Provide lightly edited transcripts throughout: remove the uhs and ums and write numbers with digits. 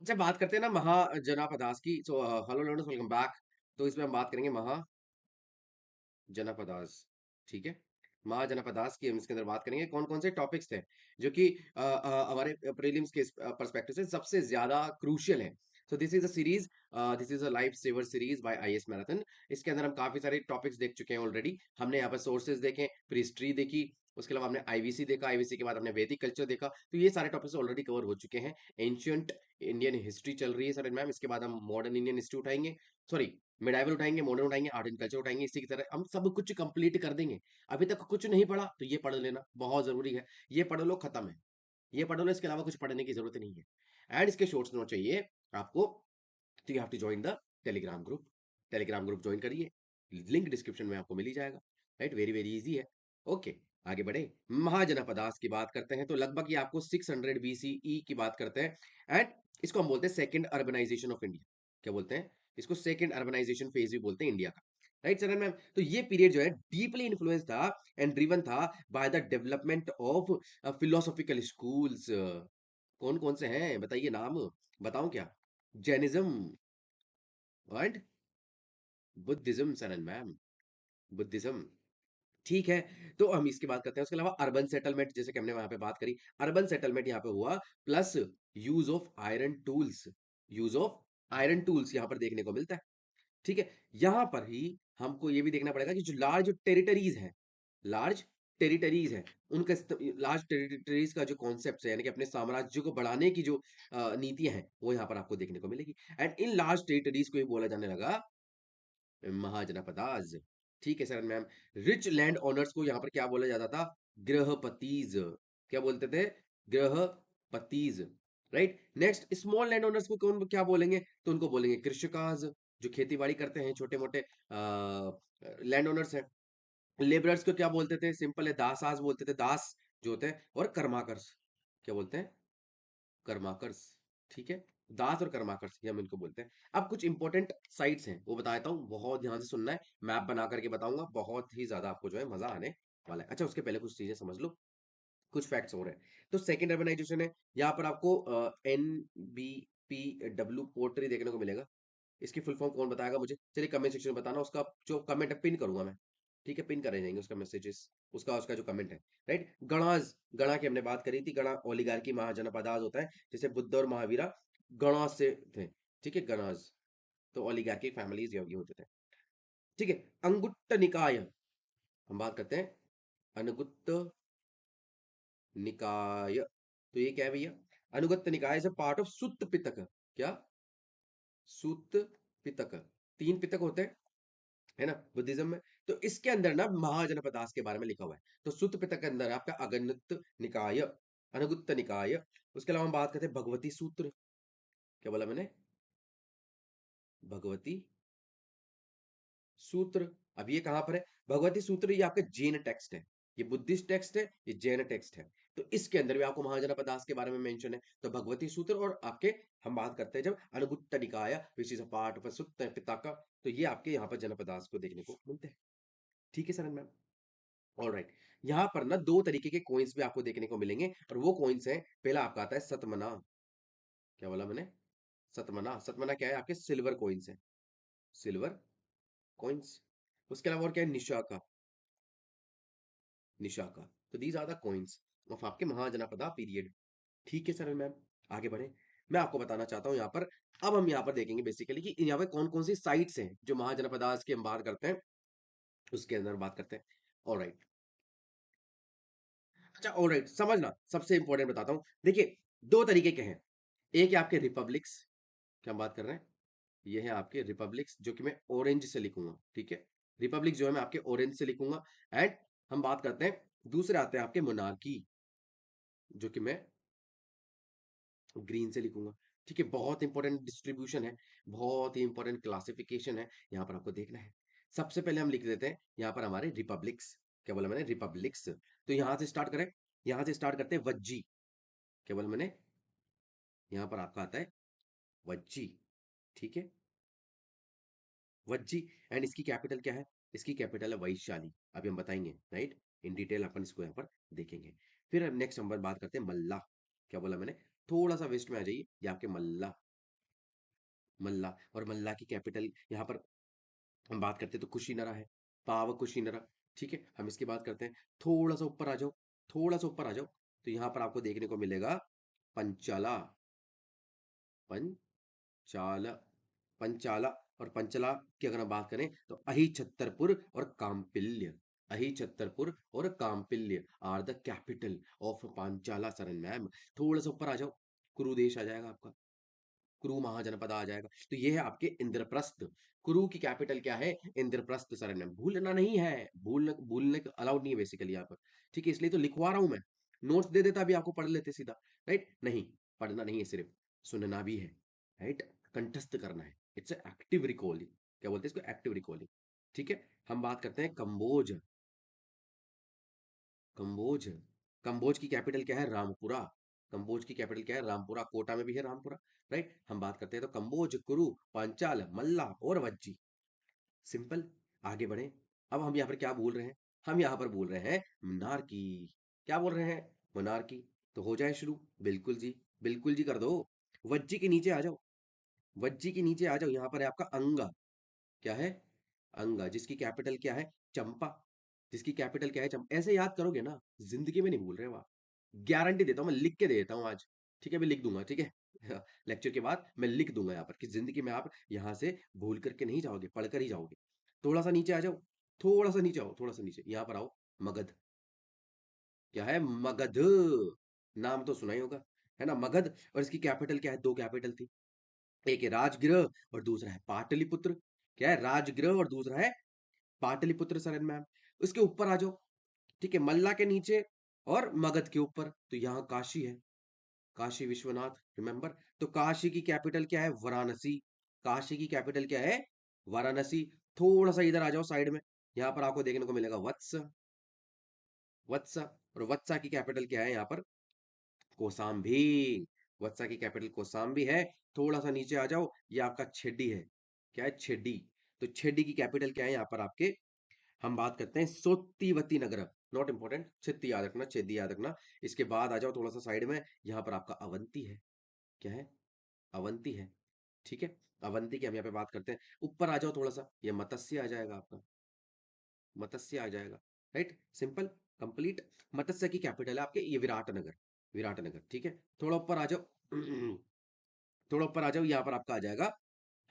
अच्छा, बात करते हैं ना महाजनापदास की। So hello learners, welcome back. तो इसमें हम बात करेंगे महाजनापदास। ठीक है, महाजनापदास की हम इसके अंदर बात करेंगे। कौन कौन से टॉपिक्स थे जो कि हमारे प्रीलिम्स के पर्सपेक्टिव से सबसे ज्यादा क्रूशियल है। So this is a series, this is a life saver series by IAS marathon. इसके अंदर हम काफी सारे टॉपिक्स देख चुके हैं ऑलरेडी। हमने यहाँ पर सोर्सेज देखे, फिर हिस्ट्री देखी, उसके अलावा हमने आईवीसी देखा, आईवीसी के बाद हमने वैदिक कल्चर देखा। तो ये सारे टॉपिक्स ऑलरेडी कवर हो चुके हैं। एंशियंट इंडियन हिस्ट्री चल रही है सर मैम, इसके बाद हम मॉडर्न इंडियन हिस्ट्री उठाएंगे, सॉरी मिडाइवल उठाएंगे, मॉडर्न उठाएंगे, आर्ट एंड कल्चर उठाएंगे। इसी की तरह हम सब कुछ कंप्लीट कर देंगे। अभी तक कुछ नहीं पढ़ा तो ये पढ़ लेना, बहुत जरूरी है। ये पढ़ लो, खत्म है। ये पढ़ लो, इसके अलावा कुछ पढ़ने की जरूरत नहीं है। एंड इसके शॉर्ट्स नोट चाहिए आपको, तो you have to join the Telegram group. Telegram group join करिए, लिंक डिस्क्रिप्शन में आपको मिल ही जाएगा। राइट, वेरी वेरी इजी है। ओके, आगे बढ़े। महाजनपदास की बात करते हैं तो लगभग ये आपको 600 बीसीई की बात करते हैं। एंड इसको हम बोलते हैं सेकंड अर्बनाइजेशन ऑफ इंडिया। क्या बोलते हैं इसको? सेकंड अर्बनाइजेशन फेज भी बोलते हैं इंडिया का। राइट सर मैम, तो ये पीरियड जो है डीपली इन्फ्लुएंस था एंड ड्रिवन था by the development of philosophical schools. कौन कौन से हैं बताइए नाम, बताऊं क्या? Jainism and Buddhism sir and ma'am, Buddhism. ठीक है, तो हम इसकी बात करते हैं। उसके अलावा अर्बन सेटलमेंट, जैसे कि हमने वहां पे बात करी, अर्बन सेटलमेंट यहाँ पे हुआ, plus use of iron tools. Use of iron tools यहाँ पर देखने को मिलता है। ठीक है, यहां पर ही हमको ये भी देखना पड़ेगा कि जो लार्ज टेरिटरीज है, लार्ज टेरिटरीज है, उनका लार्ज टेरिटरीज का जो कॉन्सेप्ट है, यानी कि अपने साम्राज्य को बढ़ाने की जो नीतियां हैं, वो यहाँ पर आपको देखने को मिलेगी। एंड इन लार्ज टेरिटरीज को ही बोला जाने लगा महाजनपदाज। ठीक है sir ma'am. Rich land owners को यहाँ पर क्या बोला जाता था? गृहपतीज। क्या बोलते थे? गृहपतीज। Right. Next, small land owners को कौन क्या बोलेंगे? तो उनको बोलेंगे कृषकाज, जो खेती बाड़ी करते हैं, छोटे मोटे लैंड ओनर्स हैं। लेबरर्स को क्या बोलते थे? सिंपल है, दासाज बोलते थे, दास जो होते हैं। और कर्माकर्स, क्या बोलते हैं? कर्माकर्स। ठीक है, दास और कर्माकर्स, ये हम इनको बोलते हैं। अब कुछ इंपॉर्टेंट साइट्स हैं वो बता देता हूँ, बहुत ध्यान से सुनना है। मैप बना करके बताऊंगा, बहुत ही ज्यादा आपको जो है मजा आने वाला है। अच्छा, उसके पहले कुछ चीजें समझ लो, कुछ फैक्ट्स हो रहे हैं। तो सेकंड अर्बनाइजेशन है, यहाँ पर आपको NBPW पोर्ट्री देखने को मिलेगा। इसकी फुल फॉर्म कौन बताएगा मुझे? चलिए कमेंट सेक्शन में बताना, उसका जो कमेंट है पिन करूंगा मैं। ठीक है, पिन करे जाएंगे उसका मैसेजेस, उसका उसका जो कमेंट है। राइट, गणाज, गणा की हमने बात करी थी। गणा ओलिगार्की महाजनपदाज होता है, जैसे बुद्ध और महावीरा गणा से थे। ठीक है, गणाज, तो ओलिगार्की फैमिलीज ये होते थे। ठीक है, अंगुत्त निकाय हम बात करते हैं। अनुगुत्त निकाय, तो ये क्या है भैया? अनुगत्त निकाय से पार्ट ऑफ सुत्त पिटक। क्या? सुत्त पिटक, तीन पिटक होते हैं, है ना, बुद्धिज्म में। तो इसके अंदर ना महाजनपदास के बारे में लिखा हुआ है। तो सुत्त पिटक के अंदर आपका अगन्नत निकाय, अनुगुत्त निकाय। उसके अलावा हम बात करते हैं भगवती सूत्र। क्या बोला मैंने? भगवती सूत्र। अब ये कहां पर है भगवती सूत्र? ये आपका जैन टेक्स्ट है, ये बुद्धिस्ट टेक्स्ट है, ये जैन टेक्स्ट है। तो इसके अंदर भी आपको महाजनपदास के बारे में मेंशन है। तो भगवती सूत्र, और आपके हम बात करते हैं जब Anguttara Nikaya, which is a part of Sutta Pitaka, तो ये आपके यहाँ पर जनपदास को देखने को मिलते हैं। ठीक है सर मैम, ऑलराइट। यहाँ पर ना दो तरीके के कॉइन्स भी आपको देखने को मिलेंगे, और वो कॉइन्स हैं, पहला आपका आता है सतमना। क्या बोला मैंने? सतमना। सतमना क्या है? आपके सिल्वर कॉइन्स है, सिल्वर कॉइन्स। उसके अलावा और क्या है? निशाका, निशाका। तो these are the coins of आपके महाजनपदा पीरियड। ठीक है सर मैम, आगे बढ़े। मैं आपको बताना चाहता हूँ यहाँ पर, अब हम यहाँ पर देखेंगे बेसिकली कि यहाँ पे कौन कौन सी साइट्स हैं जो महाजनपदास की हम बात करते हैं, उसके अंदर बात करते हैं। ऑलराइट, अच्छा ऑलराइट, समझना सबसे इंपॉर्टेंट बताता हूँ। देखिए, दो तरीके के हैं। एक है आपके रिपब्लिक्स, क्या हम बात कर रहे हैं? ये है आपके रिपब्लिक्स, जो कि मैं ऑरेंज से लिखूंगा। ठीक है, रिपब्लिक जो है मैं आपके ऑरेंज से लिखूंगा। एंड हम बात करते हैं, दूसरे आते हैं आपके मोनार्की, जो कि मैं ग्रीन से लिखूंगा। ठीक है, बहुत इंपॉर्टेंट डिस्ट्रीब्यूशन है, बहुत ही इंपॉर्टेंट क्लासिफिकेशन है, यहाँ पर आपको देखना है। सबसे पहले हम लिख देते हैं यहाँ पर हमारे रिपब्लिक्स। क्या बोला मैंने? रिपब्लिक्स। तो यहाँ से स्टार्ट करें, यहाँ से स्टार्ट करते हैं वज्जी। क्या बोला मैंने? यहाँ पर आपका आता है वज्जी। ठीक है, वज्जी। एंड इसकी कैपिटल क्या है? इसकी कैपिटल है वैशाली। अभी हम बताएंगे, राइट, इन डिटेल अपन इसको यहाँ पर देखेंगे। फिर नेक्स्ट हम बात करते हैं मल्ला। क्या बोला मैंने? थोड़ा सा वेस्ट में आ जाइए, ये आपके मल्ला। मल्ला, और मल्ला की कैपिटल यहाँ पर हम बात करते हैं तो कुशीनरा है, पाव कुशीनरा। ठीक है, हम इसकी बात करते हैं। थोड़ा सा ऊपर आ जाओ, थोड़ा सा ऊपर आ जाओ, तो यहाँ पर आपको देखने को मिलेगा पंचाला, पंचाला, पंचाला। और पंचला की अगर हम बात करें तो अहिछत्तरपुर और काम्पिल्य, अहिछत्तरपुर और Kampilya are the capital of Panchala सरन मैम। थोड़ा सा ऊपर आ जाओ, कुरु देश आ जाएगा आपका, कुरु महाजनपद आ जाएगा। तो ये है आपके इंद्रप्रस्थ। कुरु की कैपिटल क्या है? इंद्रप्रस्थ सरण्यम। भूलना नहीं है, भूलने अलाउड नहीं है बेसिकली यहाँ पर। ठीक है, इसलिए तो लिखवा रहा हूं मैं, नोट्स दे देता अभी आपको पढ़ लेते सीधा। राइट, नहीं पढ़ना नहीं है, सिर्फ सुनना भी है। राइट, कंठस्थ करना है। इट्स एक्टिव रिकॉलिंग, क्या बोलते हैं इसको? Active recalling. ठीक है, हम बात करते हैं कंबोज। कंबोज, कंबोज की कैपिटल क्या है? रामपुरा। कंबोज की कैपिटल क्या है? रामपुरा। कोटा में भी है रामपुरा। राइट, हम बात करते हैं तो कंबोज, कुरु, पांचाल, मल्ला और वज्जी। सिंपल। आगे बढ़े। अब हम यहाँ पर क्या बोल रहे हैं? हम यहाँ पर बोल रहे हैं मोनार्की। क्या बोल रहे हैं? मोनार्की। तो हो जाए शुरू। बिल्कुल जी, बिल्कुल जी कर दो। वज्जी के नीचे आ जाओ, वज्जी के नीचे आ जाओ। यहाँ पर है आपका अंगा। क्या है? अंगा, जिसकी कैपिटल क्या है? चंपा। जिसकी कैपिटल क्या है? चंपा। ऐसे याद करोगे ना, जिंदगी में नहीं भूल रहे हो आप। गारंटी देता हूं, मैं लिख के दे देता हूं आज। ठीक है, मैं लिख दूंगा। ठीक है, लेक्चर के बाद मैं लिख दूंगा यहाँ पर कि जिंदगी में आप यहाँ से भूल करके नहीं जाओगे, पढ़कर ही जाओगे। थोड़ा सा नीचे आ जाओ, थोड़ा सा नीचे आओ, थोड़ा सा नीचे यहाँ पर आओ। मगध। क्या है? मगध। नाम तो सुना ही होगा, है ना? मगध। और इसकी कैपिटल क्या है? दो कैपिटल थी, एक है राजगृह और दूसरा है पाटलिपुत्र। क्या है? राजगृह और दूसरा है पाटलिपुत्र सरन मैम। उसके ऊपर आ जाओ। ठीक है, मल्ला के नीचे और मगध के ऊपर तो यहाँ काशी है, काशी विश्वनाथ। रिमेंबर, तो काशी की कैपिटल क्या है? वाराणसी। काशी की कैपिटल क्या है? वाराणसी। थोड़ा सा इधर आ जाओ साइड में, यहाँ पर आपको देखने को मिलेगा वत्स, वत्सा। और वत्सा की कैपिटल क्या है यहाँ पर? कोसाम्बी। वत्सा की कैपिटल कोसाम्बी है। थोड़ा सा नीचे आ जाओ, ये आपका छेडी है। क्या है? छेडी। तो छेडी की कैपिटल क्या है यहाँ पर आपके? हम बात करते हैं सोत्तीवती नगर। नॉट इंपॉर्टेंट, छेदी याद रखना, छेदी याद रखना। इसके बाद आ जाओ थोड़ा सा साइड में, यहाँ पर आपका अवंती है। क्या है? अवंती है। ठीक है, अवंती की हम यहाँ पे बात करते हैं। ऊपर आ जाओ थोड़ा सा, ये मत्स्य आ जाएगा आपका, मत्स्य आ जाएगा। Right, simple, complete. मत्स्य की कैपिटल है आपके ये विराटनगर, विराटनगर। ठीक है, थोड़ा ऊपर आ जाओ, थोड़ा ऊपर आ जाओ, यहाँ पर आपका आ जाएगा,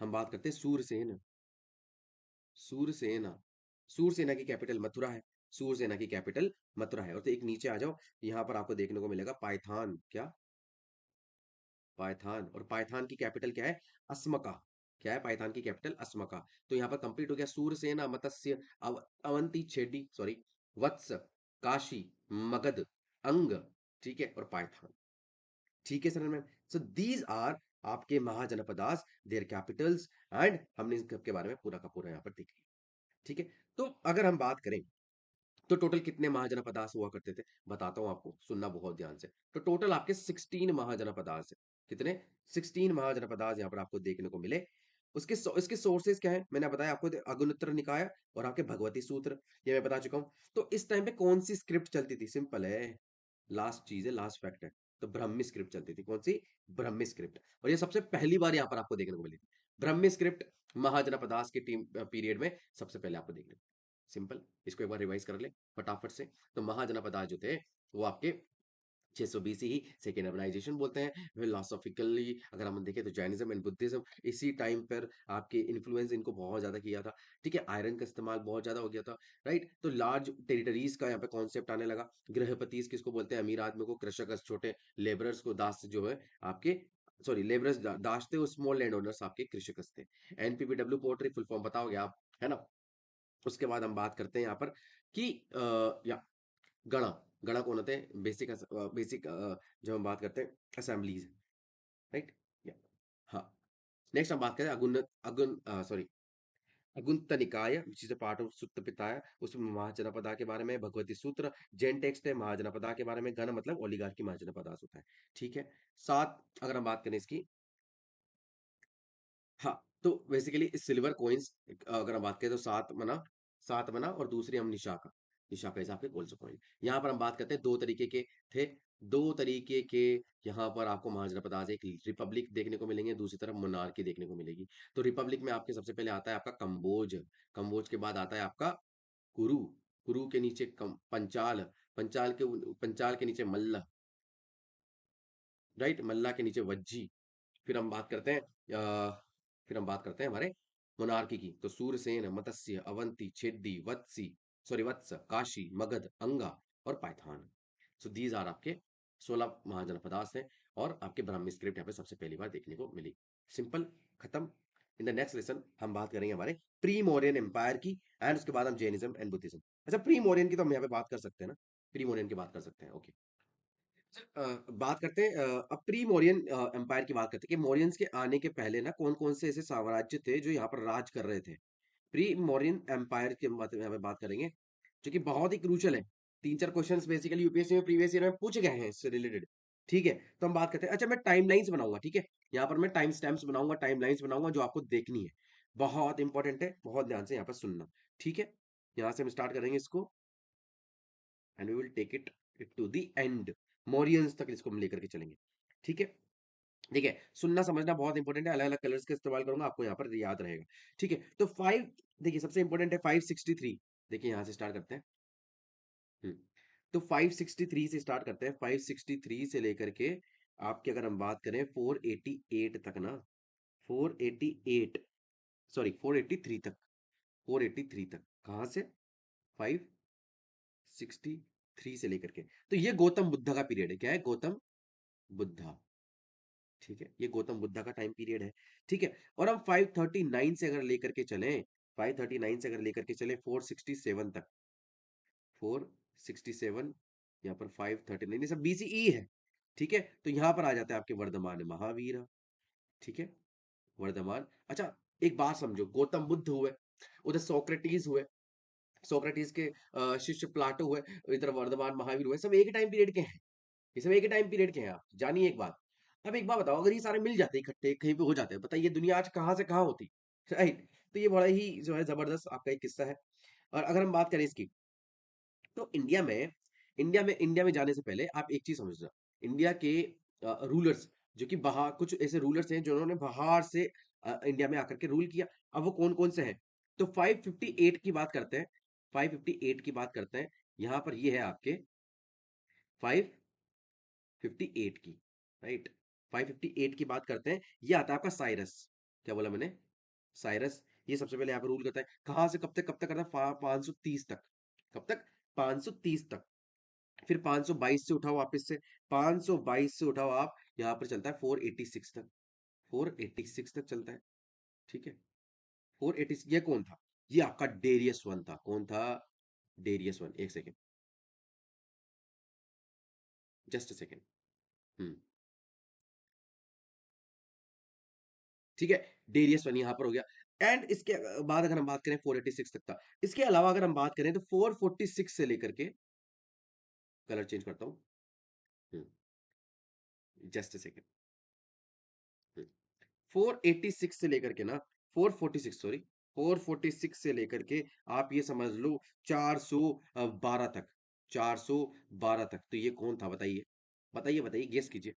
हम बात करते हैं सूरसेन। सूरसेना, सूरसेना की कैपिटल मथुरा है। सूरसेना की कैपिटल मथुरा है। और तो एक नीचे आ जाओ, यहाँ पर आपको देखने को मिलेगा पाइथान। क्या? पाइथान। और पाइथान की कैपिटल क्या है? अस्मका। क्या है? पाइथान की कैपिटल अस्मका। तो यहाँ पर कंप्लीट हो गया सूरसेना, मत्स्य, अवंती, छेडी, सॉरी, वत्स, काशी, मगध, अंग। ठीक है, और पाइथान। ठीक है sir ma'am. So these are आपके महाजनपदास, देयर कैपिटल्स, एंड हमने इन सब के बारे में पूरा का पूरा यहाँ पर देख लिया। ठीक है, तो अगर हम बात करें तो टोटल कितने महाजनपदास हुआ करते थे, बताता हूं आपको, सुनना बहुत ध्यान से। तो टोटल आपके 16 महाजनपदास है। कितने? 16 महाजनपदास यहाँ पर आपको देखने को मिले। इसके सोर्सेज क्या है? मैंने बताया आपको, अगुनत्र निकाय और आपके भगवती सूत्र, ये मैं बता चुका हूँ। तो इस टाइम पे कौन सी स्क्रिप्ट चलती थी? सिंपल है, लास्ट चीज है, लास्ट फैक्ट है। तो ब्रह्मी स्क्रिप्ट चलती थी। कौन सी? ब्रह्मी स्क्रिप्ट। और ये सबसे पहली बार यहाँ पर आपको देखने को मिली थी ब्रह्मी स्क्रिप्ट, महाजनपदास की टीम पीरियड में सबसे पहले आपको देखने को। सिंपल, इसको एक बार रिवाइज कर ले फटाफट से। तो महाजनपदास जो थे वो आपके 620 ही सेकेंड अर्बनाइजेशन बोलते हैं। फिलोसॉफिकली अगर हम देखें तो जैनिज्म एंड बुद्धिज्म इसी टाइम पर आपके इन्फ्लुएंस इनको बहुत ज्यादा किया था। ठीक है, आयरन का इस्तेमाल बहुत ज्यादा हो गया था। राइट, तो लार्ज टेरिटरीज का यहाँ पे कॉन्सेप्ट आने लगा। गृहपति किसको बोलते हैं? अमीर आदमी को। कृषक छोटे लेबरर्स को, दास जो है आपके, सॉरी लेबरर्स दास थे, और स्मॉल लैंड ओनर्स आपके कृषक थे। एनपीपीडब्ल्यू पोर्ट्री फुल फॉर्म बताओगे आप, है ना? उसके बाद हम बात करते हैं यहाँ पर कि या गणा, गणा कौन होते हैं? बेसिक, बेसिक, जब हम बात करते हैं असेंबलीज। राइट, या हाँ। नेक्स्ट हम बात करें अगुन अगुन सॉरी अगुंत Nikaya, which is a part of Sutta Pitaka. उसमें महाजनपदा के बारे में, भगवती सूत्र, जैन टेक्स्ट है, महाजनपदा के बारे में। गण मतलब ओलिगार्की महाजनपदास होता है। ठीक है, सात अगर हम बात करें इसकी, हाँ, तो बेसिकली सिल्वर कॉइन्स अगर हम बात करें तो सात मना, सात मना, और दूसरी हम निशाका, निशाका हिसाब के गोल्ड कॉइन। यहाँ पर हम बात करते हैं दो तरीके के थे। दो तरीके के यहाँ पर आपको महाजनपद, एक रिपब्लिक देखने को मिलेंगे, दूसरी तरफ मोनार्की देखने को मिलेगी। तो रिपब्लिक में आपके सबसे पहले आता है आपका कंबोज, कंबोज के बाद आता है आपका कुरु, कुरु के नीचे पंचाल, पंचाल के नीचे मल्ल, राइट, मल्ला के नीचे वज्जी। फिर हम बात करते हैं फिर हम बात करते हैं हमारे मोनार्की की, तो सूरसेन, मत्स्य, अवंती, छेदी, वत्स, काशी, मगध, अंगा और पाइथान। सो दीज आर आपके 16 महाजनपदास हैं, और आपके ब्राह्मी स्क्रिप्ट यहाँ पे सबसे पहली बार देखने को मिली। सिंपल, खत्म। इन द नेक्स्ट लेसन हम बात करेंगे हमारे प्री मौर्यन एम्पायर की, एंड उसके बाद हम जैनिज्म एंड बुद्धिज्म। अच्छा, प्री मौर्यन की तो हम यहाँ पे बात कर सकते हैं ना, प्री मौर्यन की बात कर सकते हैं, ओके। बात करते हैं अब प्री मौर्यन एम्पायर की बात करते हैं कि मौर्यंस के आने के पहले ना कौन कौन से ऐसे साम्राज्य थे जो यहाँ पर राज कर रहे थे। प्री मौर्यन एम्पायर की हम यहाँ पे बात करेंगे, जो कि बहुत ही क्रूशल है। तीन चार क्वेश्चंस बेसिकली यूपीएससी में प्रीवियस ईयर में पूछे गए हैं इससे रिलेटेड। ठीक है, तो हम बात करते हैं। अच्छा, मैं टाइमलाइंस बनाऊंगा, ठीक है, यहाँ पर मैं टाइम स्टैम्प्स बनाऊंगा, टाइमलाइंस बनाऊंगा जो आपको देखनी है। बहुत इंपॉर्टेंट है, बहुत ध्यान से यहाँ पर सुनना। ठीक है, यहाँ से हम स्टार्ट करेंगे इसको, and we will take it to the end, Mauryans तक इसको हम लेकर के चलेंगे। ठीक है, ठीक है, सुनना समझना बहुत इंपॉर्टेंट है, अलग अलग कलर्स का इस्तेमाल करूंगा, आपको यहाँ पर याद रहेगा। ठीक है, तो फाइव, देखिए सबसे इंपॉर्टेंट है 563। देखिए यहाँ से स्टार्ट करते हैं। हम्म, तो 563 से स्टार्ट करते हैं, 563 से लेकर के आपकी अगर हम बात करें 488 तक ना, 488, सॉरी 483 तक, 483 तक, कहाँ से, 563 से लेकर के, तो ये गौतम बुद्ध का पीरियड है। क्या है, गौतम बुद्धा। ठीक है, ये गौतम बुद्धा का टाइम पीरियड है। ठीक है, और हम 539 से अगर लेकर के चलें, 539 से अगर लेकर के चलें 467 तक, 467, यहाँ पर 539, ये सब बीसीई है। ठीक है, तो यहाँ पर आ जाते हैं आपके वर्धमान महावीर। ठीक है, वर्धमान। अच्छा, एक बात समझो, गौतम बुद्ध हुए, उधर सोक्रेटिस हुए, सोक्रेटिस के शिष्य प्लाटो हुए, इधर वर्धमान महावीर हुए, सब एक ही टाइम पीरियड के हैं। ये सब एक ही टाइम पीरियड के हैं, आप जानिए एक बात। अब एक बात बताओ, अगर ये सारे मिल जाते इकट्ठे कहीं पे हो जाते, बताइए दुनिया आज कहाँ से कहाँ होती, राइट। तो ये बड़ा ही जो है जबरदस्त आपका एक किस्सा है। और अगर हम बात करें इसकी, तो इंडिया में जाने से पहले आप एक चीज समझना, इंडिया के रूलर्स, जो कि बाहर कुछ ऐसे रूलर्स हैं जिन्होंने बाहर से इंडिया में आकर के रूल किया। अब वो कौन कौन से हैं, तो 558 की बात करते हैं, 558 की बात करते हैं। यहाँ पर ये है आपके 558 की, राइट, 558 की बात करते हैं। ये आता है आपका साइरस, क्या बोला मैंने, साइरस। ये सबसे पहले यहाँ पर रूल करता है, कहाँ से कब तक करता है, 530 तक, कब तक, 530 तक। फिर 522 से उठाओ वापस से, 522 से उठाओ आप, यहाँ पर चलता है 486 तक, 486 तक चलता है। ठीक है, 480, ये कौन था, ये आपका डेरियस वन था। कौन था, डेरियस वन, एक सेकेंड, जस्ट सेकेंड। हम्म, ठीक है, डेरियस वन यहाँ पर हो गया। एंड इसके बाद अगर हम बात करें 486 तक था। इसके अलावा अगर हम बात करें तो 446 से लेकर के, कलर चेंज करता हूँ, जस्ट सेकेंड, 486 से लेकर के ना, 446, सॉरी, 446 से लेकर के आप ये समझ लो 412 तक, 412 तक, तो ये कौन था बताइए, बताइए बताइए, गेस कीजिए।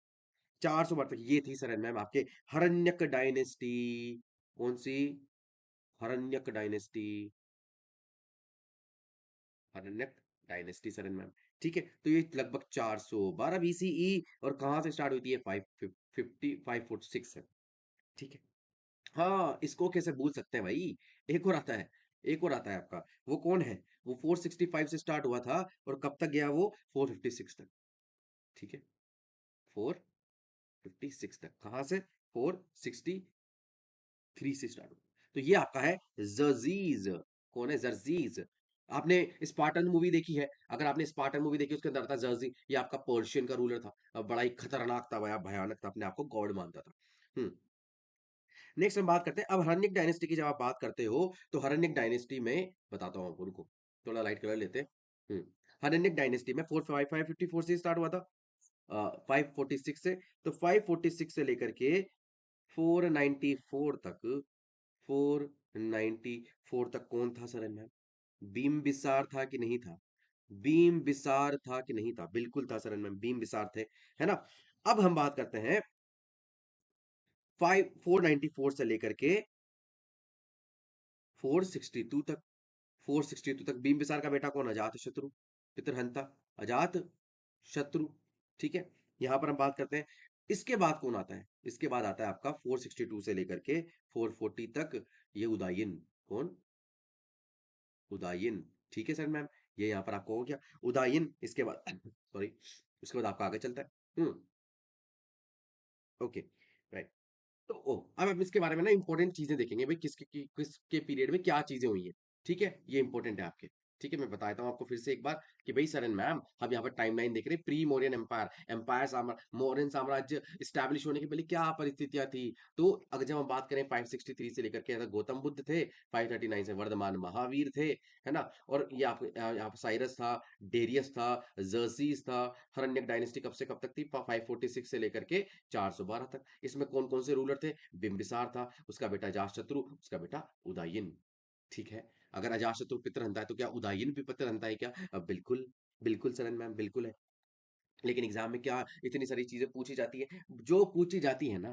412 तक ये थी सर मैम आपके हरण्यक डायनेस्टी। कौन सी, हरण्यक डायनेस्टी, हरण्यक डायनेस्टी सरन मैम। ठीक है, तो ये लगभग 412 बीसीई, और कहां से स्टार्ट होती है, 550, 546 से। ठीक है, हाँ, इसको कैसे भूल सकते हैं भाई। एक और आता है, एक और आता है आपका, वो कौन है, वो 465 से स्टार्ट हुआ था, और कब तक गया वो, 456 तक। ठीक है, 456 तक, कहां से, 463 से स्टार्ट हुआ। तो ये आपका है जर्जीज। कौन है, जर्जीज। आपने स्पार्टन मूवी देखी है, अगर आपने स्पार्टन मूवी देखी, उसके अंदर था जर्जी, ये आपका पर्शियन का रूलर था, बड़ा ही खतरनाक था, बड़ा भयानक था, अपने आप को गॉड मानता था। हम्म, नेक्स्ट हम बात करते हैं, अब हरण्यक डायनेस्टी की जब आप बात करते हो, तो हरण्यक डायनेस्टी में बताता हूँ आपको, रुको, थोड़ा लाइट कलर लेते हैं। हम्म, हरण्यक डायनेस्टी में 454 से स्टार्ट हुआ था, 546 से, तो 546 से लेकर के 494 तक, 494 तक कौन था सर मैम, बिम्बिसार था कि नहीं था, बीम बिसार था कि नहीं था? बिल्कुल था सर मैम, बीम बिसार थे, है ना? अब हम बात करते हैं 494 से लेकर के 462 तक। 462 तक बीम बिसार का बेटा कौन? अजात शत्रु, पितरहंता, अजात शत्रु। ठीक है, यहां पर हम बात करते हैं। इसके बाद कौन आता है? इसके बाद आता है आपका 462 से लेकर के 440 तक, ये उदायिन। कौन? उदायिन। ठीक है सर मैम, ये यहाँ पर आपको हो गया उदायिन। इसके बाद सॉरी, उसके बाद आपका आगे चलता है। Okay, right. तो अब हम इसके बारे में ना इंपॉर्टेंट चीजें देखेंगे भाई, किसके पीरियड में क्या चीजें हुई हैं। ठीक है, ये इंपॉर्टेंट है आपके। ठीक है, मैं बताता हूँ आपको फिर से एक बार कि भाई सर एंड मैम, हम यहाँ पर टाइमलाइन देख रहे हैं। प्री मौर्यन एम्पायर, मौर्यन साम्राज्य स्टैब्लिश होने के पहले क्या परिस्थितियां थी। तो अगर जब हम बात करें 563 से लेकर के, अगर गौतम बुद्ध थे, 539 से वर्धमान महावीर थे, है ना? और ये आप यहाँ पर साइरस था, डेरियस था, जर्सीस था। हरण्यक डायनेस्टी कब से कब तक थी? 546 से लेकर के 412 तक। इसमें कौन कौन से रूलर थे? बिंबिसार था, उसका बेटा अजातशत्रु, उसका बेटा उदयन। ठीक है, अगर अजातशत्रु पितरहंता है तो क्या उदयन भी पितरहंता है क्या? बिल्कुल, बिल्कुल सरन मैम, बिल्कुल है। लेकिन एग्जाम में क्या इतनी सारी चीजें पूछी जाती है? जो पूछी जाती है ना,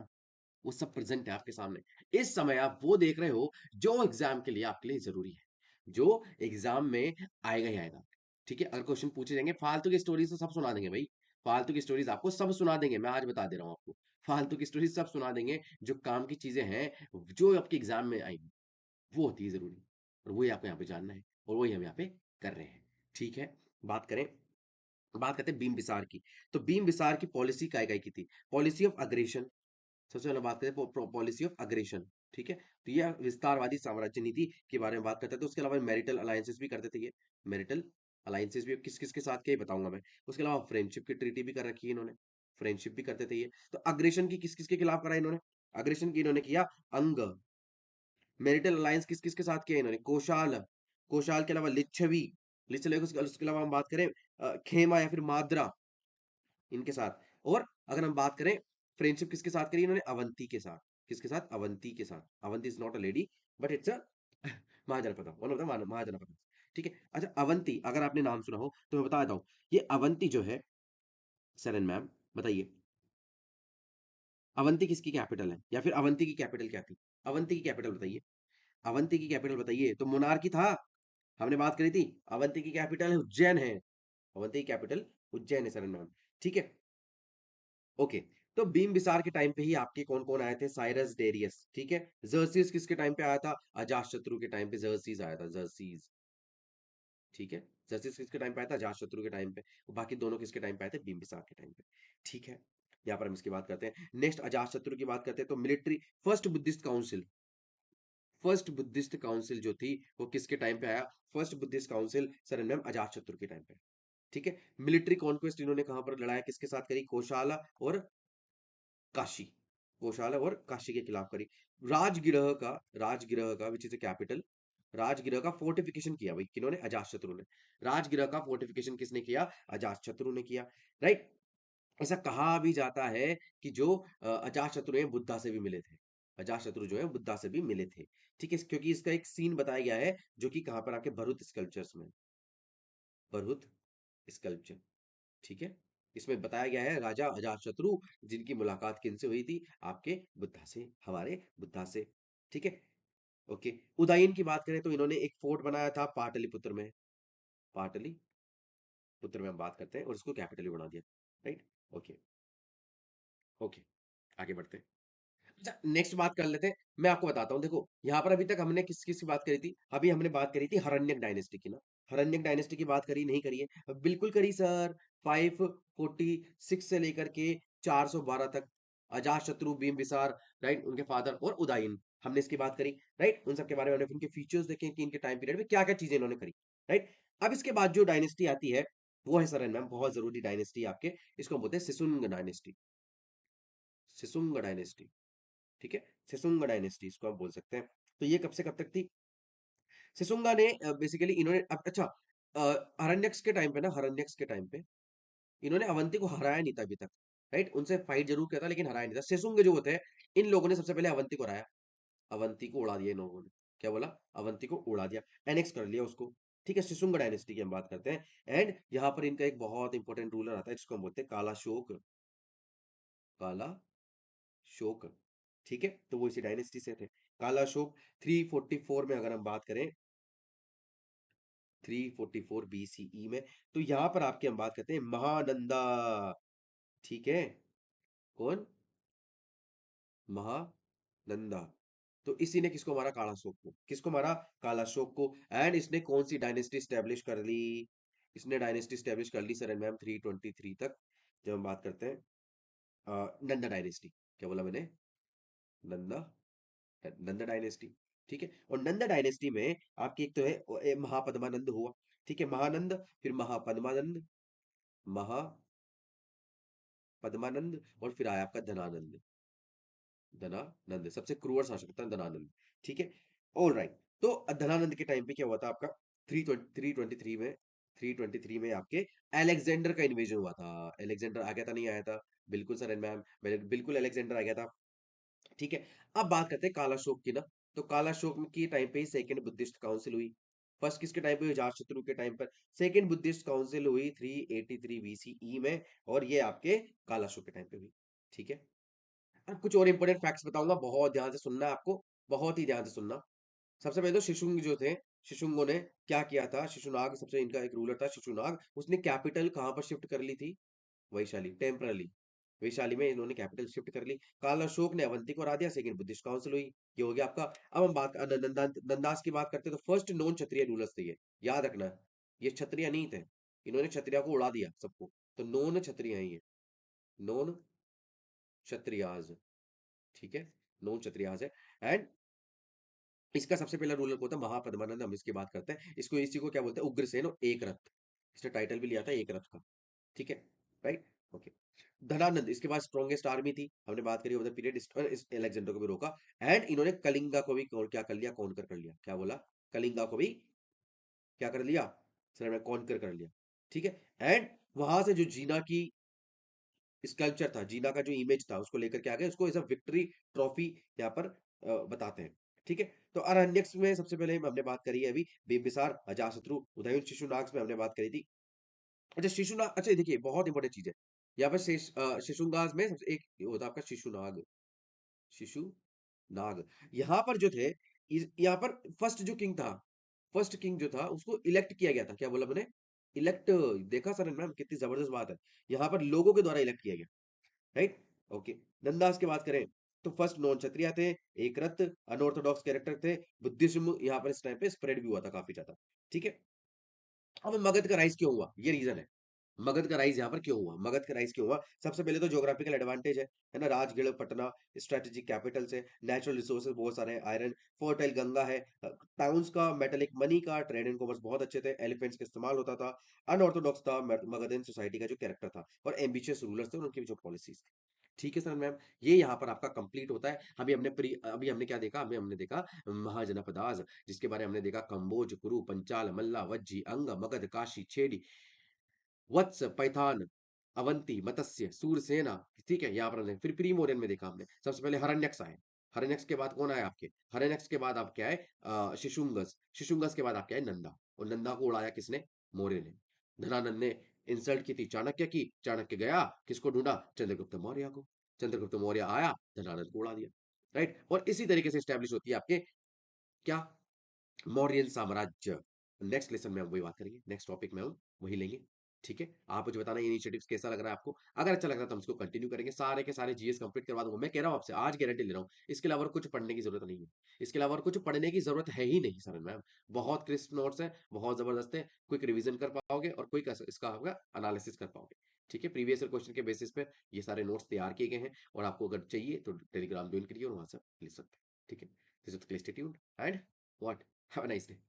वो सब प्रेजेंट है आपके सामने। इस समय आप वो देख रहे हो जो एग्जाम के लिए आपके लिए जरूरी है, जो एग्जाम में आएगा ही आएगा। ठीक है, अगर क्वेश्चन पूछे जाएंगे फालतू की स्टोरीज तो सब सुना देंगे भाई। फालतू की स्टोरीज आपको सब सुना देंगे, मैं आज बता दे रहा हूँ आपको। फालतू की स्टोरीज सब सुना देंगे। जो काम की चीजें हैं, जो आपके एग्जाम में आएंगी, वो होती है जरूरी। और वही आपको यहाँ पे जानना है, और वही हम यहाँ पे कर रहे हैं। ठीक है, बात करें, बात करते हैं बीम विसार की। तो बीम विसार की पॉलिसी काय काय की थी? Policy of aggression. सबसे पहले बात करें पॉलिसी ऑफ अग्रेशन। ठीक है, तो ये विस्तारवादी साम्राज्य नीति के बारे में बात करते थे। तो उसके अलावा मैरिटल अलायंसेस भी करते थे ये। मैरिटल अलायंसेस भी किस किस के साथ के बताऊंगा मैं। उसके अलावा फ्रेंडशिप की ट्रीटी भी कर रखी है इन्होंने। फ्रेंडशिप भी करते थे ये। तो अग्रेशन की किस किस के खिलाफ करा इन्होंने? अग्रेशन की इन्होंने किया अंग। मैरिटल अलायंस किस किस के साथ किया इन्होंने? कोशाल, कोशाल के अलावा लिच्छवी, लिच्छवी उसके अलावा हम बात करें खेमा या फिर माद्रा, इनके साथ। और अगर हम बात करें फ्रेंडशिप किसके साथ करी इन्होंने? अवंती के साथ। किसके साथ? अवंती के साथ। Avanti is not a lady, but it's a mahajanapada, one of the mahajanapada. ठीक है, अच्छा अवंती अगर आपने नाम सुना हो तो मैं बता देता हूँ। ये अवंती जो है सर एंड मैम, बताइए अवंती किसकी कैपिटल है, या फिर अवंती की कैपिटल क्या थी? अवंती की कैपिटल बताइए। अवंती की कैपिटल बताइए। तो मोनार्की था, हमने बात करी थी। अवंती की कैपिटल है उज्जैन है। अवंती की कैपिटल उज्जैन है सर मैम। ठीक है, ओके। तो भीम बिसार के टाइम पे ही आपके कौन कौन आए थे? Cyrus Darius. ठीक है, जर्सीस किसके टाइम पे आया था? अजात शत्रु के टाइम पे जर्सीस आया था, जर्सीस। ठीक है, जर्सीस किसके टाइम पे आया था? अजात शत्रु के टाइम पे। और बाकी दोनों किसके टाइम पे आए थे? भीम बिसार के टाइम पे। ठीक है, यहाँ पर हम इसकी बात करते हैं। नेक्स्ट अजात शत्रु की बात करते हैं। तो military first Buddhist council, first Buddhist council जो थी वो किसके टाइम पे आया? First Buddhist council sir ma'am Ajatashatru के टाइम पे। ठीक है, मिलिट्री कॉन्क्वेस्ट इन्होंने कहां पर लड़ाया, किसके साथ करी? कोशाला और काशी। कोशाला और काशी के खिलाफ करी। राजगिरह का, राजगिरह का विच इज कैपिटल, राजगिरह का फोर्टिफिकेशन किया भाई किन्होंने? अजातशत्रु ने। राजगिरह का फोर्टिफिकेशन किसने किया? अजातशत्रु ने किया। राइट, ऐसा कहा भी जाता है कि जो अजातशत्रु हैं बुद्धा से भी मिले थे। अजातशत्रु जो है बुद्धा से भी मिले थे। ठीक है, क्योंकि इसका एक सीन बताया गया है जो कि कहां पर आपके भरूत स्कल्पचर्स में, भरूत स्कल्पचर। ठीक है, इसमें बताया गया है राजा अजातशत्रु जिनकी मुलाकात किनसे हुई थी? आपके बुद्धा से, हमारे बुद्धा से। ठीक है, ओके। उदयन की बात करें तो इन्होंने एक फोर्ट बनाया था पाटलिपुत्र में। पाटलिपुत्र में हम बात करते हैं, और इसको कैपिटल भी बना दिया। राइट, ओके, ओके, आगे बढ़ते हैं। अच्छा नेक्स्ट बात कर लेते हैं। मैं आपको बताता हूँ, देखो यहाँ पर अभी तक हमने किस किस की बात करी थी? अभी हमने बात करी थी हरण्यक डायनेस्टी की ना। हरण्यक डायनेस्टी की बात करी नहीं करी है? बिल्कुल करी सर। 546 से लेकर के 412 तक, अजात शत्रु, बिंबिसार, राइट, उनके फादर, और उदयन, हमने इसकी बात करी। राइट, उन सब के बारे में हमने उनके फीचर्स देखे कि इनके टाइम पीरियड में क्या क्या चीजें इन्होंने करी। राइट, अब इसके बाद जो डायनेस्टी आती है वो है सर मैम बहुत जरूरी डायनेस्टी आपके, इसको हम बोलते हैं सिसुंग डायनेस्टी। सिसुंग डायनेस्टी। ठीक है, सिसुंग डायनेस्टी इसको आप बोल सकते हैं। तो ये कब से कब तक थी? सिसुंगा ने बेसिकली इन्होंने अच्छा हरण्यक्स के टाइम पे ना, हरण्यक्स के टाइम पे इन्होंने अवंती को हराया नहीं था अभी तक। राइट, उनसे फाइट जरूर किया था लेकिन हराया नहीं था। सिसुंग जो होते हैं, इन लोगों ने सबसे पहले अवंती को हराया। अवंती को उड़ा दिया इन लोगों ने। क्या बोला? अवंती को उड़ा दिया, एनेक्स कर लिया उसको। ठीक है, शिशुंग डायनेस्टी की हम बात करते हैं। एंड यहाँ पर इनका एक बहुत इंपॉर्टेंट रूलर आता है जिसको हम बोलते हैं काला शोक। काला शोक, ठीक है, तो वो इसी डायनेस्टी से थे। काला शोक 344 में अगर हम बात करें, 344 बीसीई में, तो यहां पर आपकी हम बात करते हैं महानंदा, ठीक है, कौन, महानंदा। तो इसी ने किसको मारा, काला शोक को, किसको मारा, काला शोक को। एंड इसने कौन सी डायनेस्टी स्टेब्लिश कर ली, इसने डायनेस्टी स्टेब्लिश कर ली सर एंड मैम 323 तक, जब हम बात करते हैं नंदा डायनेस्टी। क्या बोला मैंने, नंदा, नंदा डायनेस्टी, ठीक है। और नंदा डायनेस्टी में आपकी एक तो है महापद्मानंद हुआ, ठीक है, महानंद, फिर महापद्मानंद, महापद्मानंद, और फिर आया आपका धनानंद। धनानंद सबसे क्रूर शासक था धनानंद, ठीक है। ऑल राइट, तो धनानंद के टाइम पे क्या हुआ था आपका, 323 में, 323 में आपके अलेक्जेंडर का इन्वेजन हुआ था। अलेक्जेंडर आ गया था, नहीं आया था, बिल्कुल सर एंड मैम, बिल्कुल अलेक्जेंडर आ गया था, ठीक है। अब बात करते हैं कालाशोक की ना, तो कालाशोक की टाइम पे ही सेकंड बुद्धिस्ट काउंसिल हुई। फर्स्ट किसके टाइम पे हुई, अजातशत्रु के टाइम पर सेकंड बुद्धिस्ट काउंसिल हुई 383 बीसीई में, और ये आपके कालाशोक के टाइम पे हुई, ठीक है। अब कुछ और इंपॉर्टेंट फैक्ट्स बताऊंगा, बहुत ध्यान से सुनना है आपको, बहुत ही ध्यान से सुनना। सबसे पहले तो शिशुंग जो थे, शिशुंगों ने क्या किया था, शिशुनाग सबसे इनका एक रूलर था शिशुनाग, उसने कैपिटल कहां पर शिफ्ट कर ली थी, वैशाली, टेम्परली वैशाली में इन्होंने कैपिटल शिफ्ट कर ली। काल अशोक ने अवंती को हरा दिया, सेकंड बुद्धिस्ट काउंसिल हुई, ये हो गया आपका। अब हम बात नंदास की बात करते हैं, तो फर्स्ट नॉन क्षत्रिय रूलर्स थे ये, याद रखना, ये क्षत्रिय नहीं थे, इन्होंने क्षत्रिय को उड़ा दिया सबको, तो नॉन क्षत्रिय है ये, नॉन क्षत्रियाज, ठीक है, नॉन क्षत्रियाज है। एंड इसका सबसे पहला रूलर कौन था, महापद्मानंद, हम इसकी बात करते हैं, इसको इसी को क्या बोलते हैं, उग्रसेन और एक रथ, इसने टाइटल भी लिया था एक रथ का, ठीक है, राइट, ओके। धनानंद इसके बाद स्ट्रॉन्गेस्ट आर्मी थी, हमने बात करी ओवर द पीरियड, इस अलेक्जेंडर को भी रोका। एंड इन्होंने कलिंगा को भी क्या कर लिया, कॉन्कर कर लिया, क्या बोला, कलिंगा को भी क्या कर लिया सर, मैं कॉन्कर कर लिया, ठीक है। एंड वहां से जो जीना की स्कल्पचर था, जीना का जो इमेज था, उसको लेकर के आ गए, उसको एज अ विक्ट्री ट्रॉफी यहाँ पर बताते हैं, ठीक है। तो अरण्यक्स में सबसे पहले हमने बात करी है अभी, बिम्बिसार, अजातशत्रु, उदयन, शिशुनाग में हमने बात करी थी। अच्छा शिशुनाग, अच्छा देखिए बहुत इंपॉर्टेंट चीज है यहाँ पर, शिशुनाग में सबसे एक होता है आपका शिशुनाग, शिशुनाग, यहाँ पर जो थे, यहाँ पर फर्स्ट जो किंग था, फर्स्ट किंग जो था उसको इलेक्ट किया गया था, क्या बोला मैंने, इलेक्ट, देखा सर मैम कितनी जबरदस्त बात है, यहाँ पर लोगों के द्वारा इलेक्ट किया गया, राइट, ओके। नंदास की बात करें, तो फर्स्ट नॉन क्षत्रिय थे, एक रथ, अनऑर्थोडॉक्स कैरेक्टर थे, बुद्धिज्म यहाँ पर इस टाइम पे स्प्रेड भी हुआ था काफी ज्यादा, ठीक है। अब मगध का राइज क्यों हुआ, ये रीजन है, मगध का राइज यहाँ पर क्यों हुआ, मगध का राइज क्यों हुआ, सबसे पहले तो ज्योग्राफिकल एडवांटेज है ना, राजगढ़ पटना स्ट्रेटेजिक कैपिटल्स है, नेचुरल रिसोर्सेज बहुत सारे हैं, आयरन, फर्टाइल गंगा है, टाउन्स का मेटेलिक मनी का ट्रेड एंड कॉमर्स बहुत अच्छे थे, एलिफेंट्स का इस्तेमाल होता था, अनऑर्थोडॉक्स था मगधन सोसाइटी का जो कैरेक्टर था, और एम्बिशियस रूलर्स थे, उनकी जो पॉलिसीज, ठीक है सर मैम। ये यहाँ पर आपका कंप्लीट होता है। अभी हमने क्या देखा, अभी हमने देखा महाजनपदास, जिसके बारे में हमने देखा कंबोज, कुरु, पंचाल, मल्ला, वज्जी, अंग, मगध, काशी, छेड़ी, वत्स, पैथान, अवंती, मत्स्य, सूरसेना, ठीक है, यहाँ पर हमने फिर प्रीमोरियन में देखा हमने, सबसे पहले हरण्यक्ष आए, हरण्यक्ष के बाद कौन आए आपके, हरण्यक्ष के बाद आपके आए शिशुंगस, शिशुंगस के बाद आपके आए नंदा, और नंदा को उड़ाया किसने, मौर्य ने। धनानंद ने इंसल्ट की थी चाणक्य की, चाणक्य गया किसको ढूंढा, चंद्रगुप्त मौर्य को, चंद्रगुप्त मौर्य आया, धनानंद को उड़ा दिया, राइट। और इसी तरीके से स्टैब्लिश होती है आपके क्या, मौर्यन साम्राज्य। नेक्स्ट लेसन में हम वही बात करेंगे, नेक्स्ट टॉपिक में हम वही लेंगे, ठीक है। आप मुझे बताना ये इनिशिएटिव्स कैसा लग रहा है आपको, अगर अच्छा लग रहा है तो हम इसको कंटिन्यू करेंगे, सारे के सारे जीएस कंप्लीट करवा दूंगा, मैं कह रहा हूँ आपसे, आज गारंटी ले रहा हूँ, इसके अलावा और कुछ पढ़ने की जरूरत नहीं है, इसके अलावा और कुछ पढ़ने की जरूरत है ही नहीं सर मैम, बहुत क्रिस्प नोट्स है, बहुत जबरदस्त है, क्विक रिवीजन कर पाओगे और क्विक इसका होगा एनालिसिस कर पाओगे, ठीक है। प्रीवियस ईयर क्वेश्चन के बेसिस पे ये सारे नोट्स तैयार किए गए हैं, और आपको अगर चाहिए तो टेलीग्राम ज्वाइन करिए और वहां से लिख सकते हैं, ठीक है। This is stay tuned and what have a nice day.